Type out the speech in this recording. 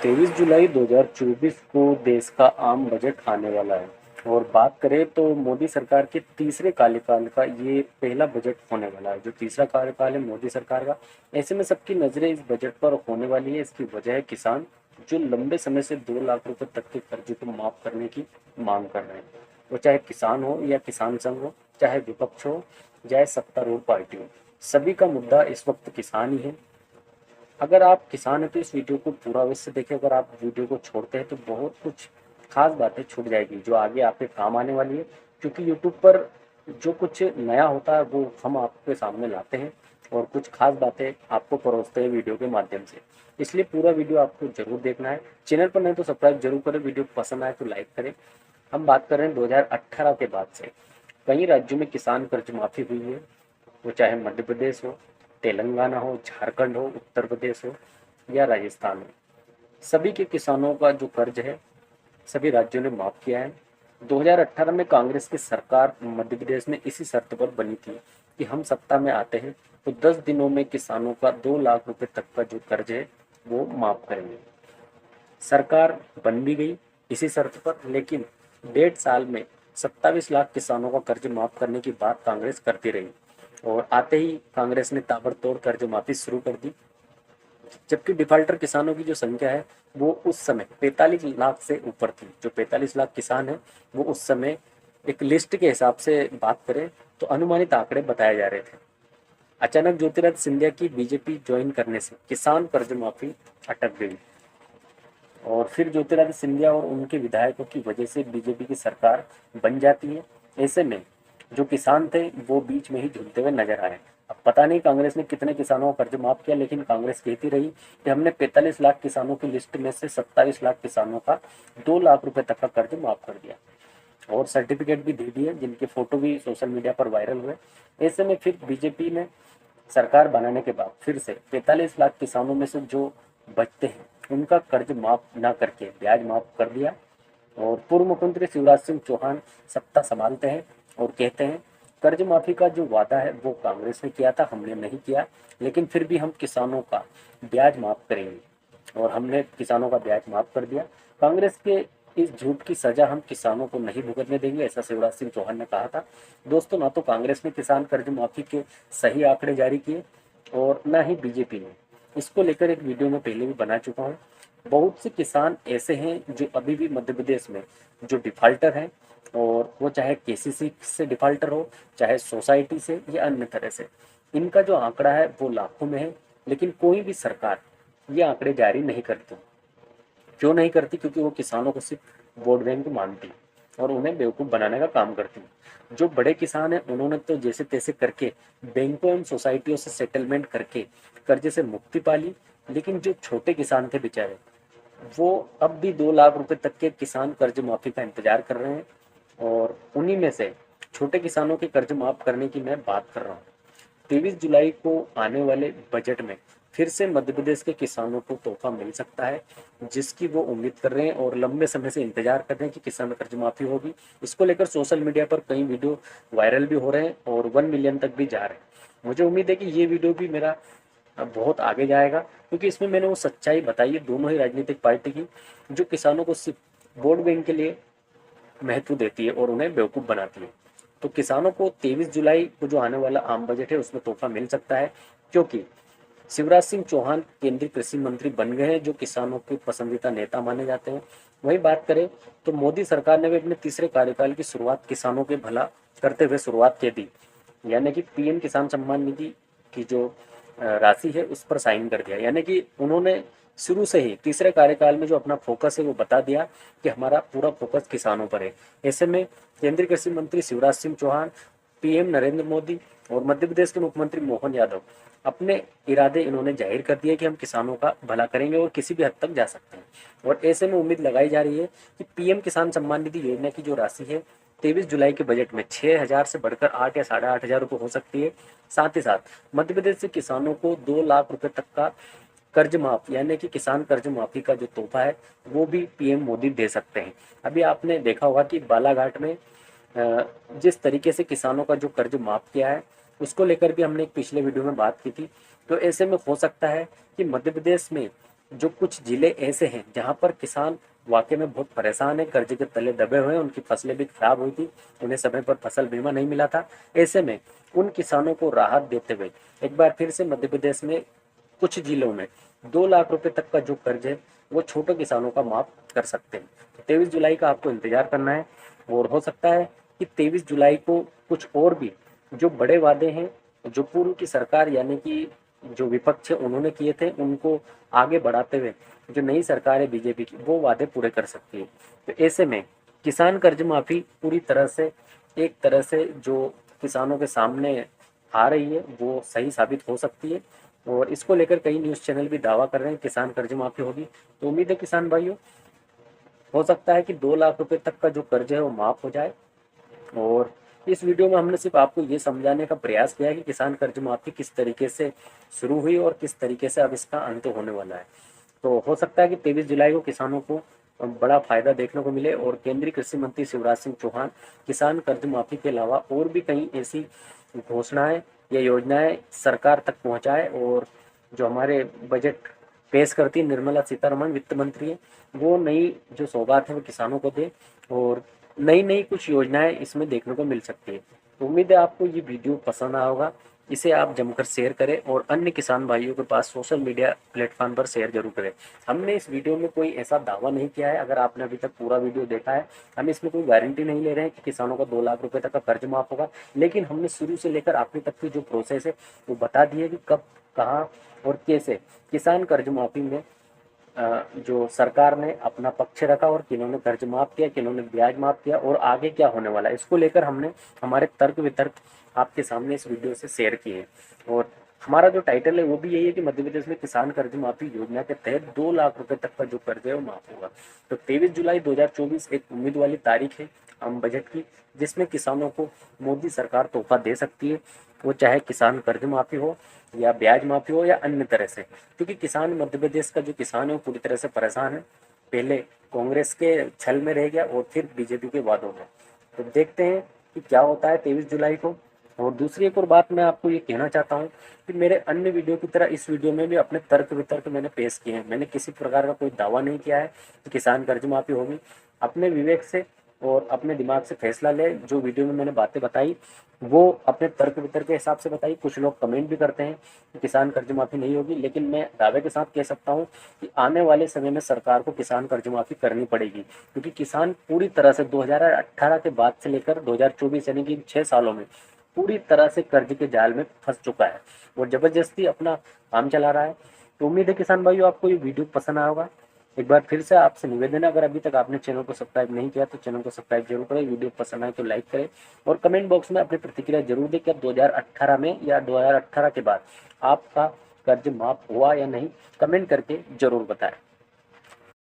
23 जुलाई 2024 को देश का आम बजट आने वाला है। और बात करें तो मोदी सरकार के तीसरे कार्यकाल का ये पहला बजट होने वाला है, जो तीसरा कार्यकाल है मोदी सरकार का। ऐसे में सबकी नज़रें इस बजट पर होने वाली है। इसकी वजह है किसान, जो लंबे समय से 2 लाख रुपए तक के कर्ज को माफ करने की मांग कर रहे हैं। वो चाहे किसान हो या किसान संघ हो, चाहे विपक्ष हो, चाहे सत्तारूढ़ पार्टी हो, सभी का मुद्दा इस वक्त किसान ही है। अगर आप किसान हैं तो इस वीडियो को पूरा अवश्य देखें। अगर आप वीडियो को छोड़ते हैं तो बहुत कुछ खास बातें छूट जाएगी जो आगे आपके काम आने वाली है, क्योंकि यूट्यूब पर जो कुछ नया होता है वो हम आपके सामने लाते हैं और कुछ खास बातें आपको परोसते हैं वीडियो के माध्यम से। इसलिए पूरा वीडियो आपको जरूर देखना है। चैनल पर नहीं तो सब्सक्राइब जरूर करें, वीडियो पसंद आए तो लाइक करें। हम बात कर रहे हैं 2018 के बाद से कई राज्यों में किसान कर्ज माफी हुई है। वो चाहे मध्य प्रदेश हो, तेलंगाना हो, झारखंड हो, उत्तर प्रदेश हो या राजस्थान हो, सभी के किसानों का जो कर्ज है सभी राज्यों ने माफ किया है। 2018 में कांग्रेस की सरकार मध्य प्रदेश में इसी शर्त पर बनी थी कि हम सत्ता में आते हैं तो 10 दिनों में किसानों का 2 लाख रुपए तक का जो कर्ज है वो माफ करेंगे। सरकार बन भी गई इसी शर्त पर, लेकिन 1.5 साल में 27 लाख किसानों का कर्ज माफ करने की बात कांग्रेस करती रही और आते ही कांग्रेस ने ताबड़तोड़ कर्ज माफी शुरू कर दी। जबकि डिफाल्टर किसानों की जो संख्या है वो उस समय 45 लाख से ऊपर थी। जो 45 लाख किसान है वो उस समय एक लिस्ट के हिसाब से बात करें तो अनुमानित आंकड़े बताए जा रहे थे। अचानक ज्योतिरादित्य सिंधिया की बीजेपी ज्वाइन करने से किसान कर्ज माफी अटक गई और फिर ज्योतिरादित्य सिंधिया और उनके विधायकों की वजह से बीजेपी की सरकार बन जाती है। ऐसे में जो किसान थे वो बीच में ही झूलते हुए नजर आए। अब पता नहीं कांग्रेस ने कितने किसानों का कर्ज माफ किया, लेकिन कांग्रेस कहती रही कि हमने 45 लाख किसानों की लिस्ट में से 27 लाख किसानों का 2 लाख रुपए तक का कर्ज माफ कर दिया और सर्टिफिकेट भी दे दिए, जिनके फोटो भी सोशल मीडिया पर वायरल हुए। ऐसे में फिर बीजेपी ने सरकार बनाने के बाद फिर से 45 लाख किसानों में से जो बचते हैं उनका कर्ज माफ ना करके ब्याज माफ कर दिया। और पूर्व मुख्यमंत्री शिवराज सिंह चौहान सत्ता संभालते हैं और कहते हैं कर्ज माफी का जो वादा है वो कांग्रेस ने किया था, हमने नहीं किया, लेकिन फिर भी हम किसानों का ब्याज माफ करेंगे और हमने किसानों का ब्याज माफ कर दिया। कांग्रेस के इस झूठ की सजा हम किसानों को नहीं भुगतने देंगे, ऐसा शिवराज सिंह चौहान ने कहा था। दोस्तों, ना तो कांग्रेस ने किसान कर्ज माफी के सही आंकड़े जारी किए और ना ही बीजेपी ने। इसको लेकर एक वीडियो में पहले भी बना चुका हूँ। बहुत से किसान ऐसे हैं जो अभी भी मध्य प्रदेश में जो डिफाल्टर हैं, और वो चाहे केसीसी से डिफाल्टर हो, चाहे सोसाइटी से या अन्य तरह से। इनका जो आंकड़ा है वो लाखों में है, लेकिन कोई भी सरकार ये आंकड़े जारी नहीं करती। क्यों नहीं करती? क्योंकि वो किसानों को सिर्फ वोट बैंक मानती है और उन्हें बेवकूफ़ बनाने का काम करती है। जो बड़े किसान हैं उन्होंने तो जैसे तैसे करके बैंकों एवं सोसाइटियों से सेटलमेंट करके कर्जे से मुक्ति पा ली, लेकिन जो छोटे किसान थे बेचारे, वो अब भी 2 लाख रुपए तक के किसान कर्ज माफी का इंतजार कर रहे हैं। और उन्हीं में से छोटे किसानों के कर्ज माफ करने की मैं बात कर रहा हूँ। 23 जुलाई को आने वाले बजट में फिर से मध्य प्रदेश के किसानों को तोहफा मिल सकता है, जिसकी वो उम्मीद कर रहे हैं और लंबे समय से इंतजार कर रहे हैं कि किसान कर्ज माफी होगी। इसको लेकर सोशल मीडिया पर कई वीडियो वायरल भी हो रहे हैं और 1 मिलियन तक भी जा रहे हैं। मुझे उम्मीद है कि ये वीडियो भी मेरा बहुत आगे जाएगा, क्योंकि इसमें मैंने वो सच्चाई बताई है दोनों ही राजनीतिक पार्टी की, जो किसानों को सिर्फ वोट बैंक के लिए महत्व देती है और उन्हें बेवकूफ़ बनाती है। तो किसानों को 23 जुलाई को जो आने वाला आम बजट है उसमें तोहफा मिल सकता है, क्योंकि शिवराज सिंह चौहान केंद्रीय कृषि मंत्री बन गए हैं, जो किसानों के पसंदीदा नेता माने जाते हैं। वही बात करें तो मोदी सरकार ने भी अपने तीसरे कार्यकाल की शुरुआत किसानों के भला करते हुए शुरुआत की थी, यानी कि पीएम किसान सम्मान निधि की जो राशि है उस पर साइन कर दिया। यानी कि उन्होंने शुरू से ही तीसरे कार्यकाल में जो अपना फोकस है वो बता दिया कि हमारा पूरा फोकस किसानों पर है। ऐसे में केंद्रीय कृषि मंत्री शिवराज सिंह चौहान, पीएम नरेंद्र मोदी और मध्य प्रदेश के मुख्यमंत्री मोहन यादव अपने इरादे इन्होंने जाहिर कर दिए कि हम किसानों का भला करेंगे और किसी भी हद तक जा सकते हैं। और ऐसे में उम्मीद लगाई जा रही है कि पीएम किसान सम्मान निधि योजना की जो राशि है 23 जुलाई के बजट में 6,000 से बढ़कर 8 या 8,500 रुपये हो सकती है। साथ ही साथ मध्य प्रदेश से किसानों को 2 लाख रुपए तक का कर्ज माफ, यानी कि किसान कर्ज माफी का जो तोहफा है वो भी पीएम मोदी दे सकते हैं। अभी आपने देखा होगा कि बालाघाट में जिस तरीके से किसानों का जो कर्ज माफ किया है उसको लेकर भी हमने एक पिछले वीडियो में बात की थी। तो ऐसे में हो सकता है कि मध्य प्रदेश में जो कुछ जिले ऐसे हैं जहाँ पर किसान वाकई में बहुत परेशान है, कर्ज के तले दबे हुए हैं, उनकी फसलें भी खराब हुई थी, उन्हें समय पर फसल बीमा नहीं मिला था। ऐसे में उन किसानों को राहत देते हुए एक बार फिर से मध्य प्रदेश में कुछ जिलों में 2 लाख रुपए तक का जो कर्ज है वो छोटे किसानों का माफ कर सकते हैं। तो 23 जुलाई का आपको इंतजार करना है, और हो सकता है कि 23 जुलाई को कुछ और भी जो बड़े वादे हैं जो पूर्व की सरकार यानी कि जो विपक्ष है उन्होंने किए थे, उनको आगे बढ़ाते हुए जो नई सरकार है बीजेपी की वो वादे पूरे कर सकती है। तो ऐसे में किसान कर्ज माफी पूरी तरह से एक तरह से जो किसानों के सामने आ रही है वो सही साबित हो सकती है, और इसको लेकर कई न्यूज़ चैनल भी दावा कर रहे हैं किसान कर्ज माफी होगी। तो उम्मीद है किसान भाइयों, हो सकता है कि 2 लाख रुपए तक का जो कर्ज है वो माफ हो जाए। और इस वीडियो में हमने सिर्फ आपको ये समझाने का प्रयास किया है कि किसान कर्ज माफी किस तरीके से शुरू हुई और किस तरीके से अब इसका अंत होने वाला है। तो हो सकता है कि 23 जुलाई को किसानों को बड़ा फायदा देखने को मिले, और केंद्रीय कृषि मंत्री शिवराज सिंह चौहान किसान कर्ज माफी के अलावा और भी कई ऐसी घोषणाएं या योजनाएं सरकार तक पहुंचाए, और जो हमारे बजट पेश करती निर्मला सीतारमण वित्त मंत्री है वो नई जो सौगात है वो किसानों को दे, और नई नई कुछ योजनाएं इसमें देखने को मिल सकती है। तो उम्मीद है आपको ये वीडियो पसंद आया होगा, इसे आप जमकर शेयर करें और अन्य किसान भाइयों के पास सोशल मीडिया प्लेटफॉर्म पर शेयर जरूर करें। हमने इस वीडियो में कोई ऐसा दावा नहीं किया है, अगर आपने अभी तक पूरा वीडियो देखा है, हम इसमें कोई गारंटी नहीं ले रहे हैं कि किसानों को 2 लाख रुपए तक का कर्ज माफ होगा, लेकिन हमने शुरू से लेकर आखिरी तक की जो प्रोसेस है वो बता दी है कि कब, कहाँ और कैसे किसान कर्ज माफी में जो सरकार ने अपना पक्ष रखा, और किन्होंने कर्ज माफ किया, किन्होंने ब्याज माफ किया, और आगे क्या होने वाला है इसको लेकर हमने हमारे तर्क वितर्क आपके सामने इस वीडियो से शेयर किए हैं। और हमारा जो टाइटल है वो भी यही है कि मध्य प्रदेश में किसान कर्ज माफी योजना के तहत 2 लाख रुपए तक का जो कर्ज है वो माफ होगा। तो 23 जुलाई 2024 एक उम्मीद वाली तारीख है आम बजट की, जिसमें किसानों को मोदी सरकार तोहफा दे सकती है, वो चाहे किसान कर्ज माफी हो या ब्याज माफी हो या अन्य तरह से, क्योंकि किसान मध्य प्रदेश का जो किसान है वो पूरी तरह से परेशान है। पहले कांग्रेस के छल में रह गया और फिर बीजेपी के वादों में। तो देखते हैं कि क्या होता है 23 जुलाई को। और दूसरी एक और बात मैं आपको ये कहना चाहता हूँ कि मेरे अन्य वीडियो की तरह इस वीडियो में भी अपने तर्क वितर्क मैंने पेश किए हैं, मैंने किसी प्रकार का कोई दावा नहीं किया है कि किसान कर्ज माफी होगी। अपने विवेक से और अपने दिमाग से फैसला ले, जो वीडियो में मैंने बातें बताई वो अपने तर्क वितर्क के हिसाब से बताई। कुछ लोग कमेंट भी करते हैं कि किसान कर्ज माफी नहीं होगी, लेकिन मैं दावे के साथ कह सकता हूँ कि आने वाले समय में सरकार को किसान कर्ज माफी करनी पड़ेगी, क्योंकि किसान पूरी तरह से 2018 के बाद से लेकर 2024 यानी कि 6 सालों में पूरी तरह से कर्ज के जाल में फंस चुका है और जबरदस्ती अपना काम चला रहा है। तो उम्मीद है किसान भाइयों आपको ये वीडियो पसंद आया होगा। एक बार फिर से आपसे निवेदन है, अगर अभी तक आपने चैनल को सब्सक्राइब नहीं किया तो चैनल को सब्सक्राइब जरूर करें, वीडियो पसंद आए तो लाइक करें, और कमेंट बॉक्स में अपनी प्रतिक्रिया जरूर दें कि अब 2018 में या 2018 के बाद आपका कर्ज माफ हुआ या नहीं, कमेंट करके जरूर बताएं।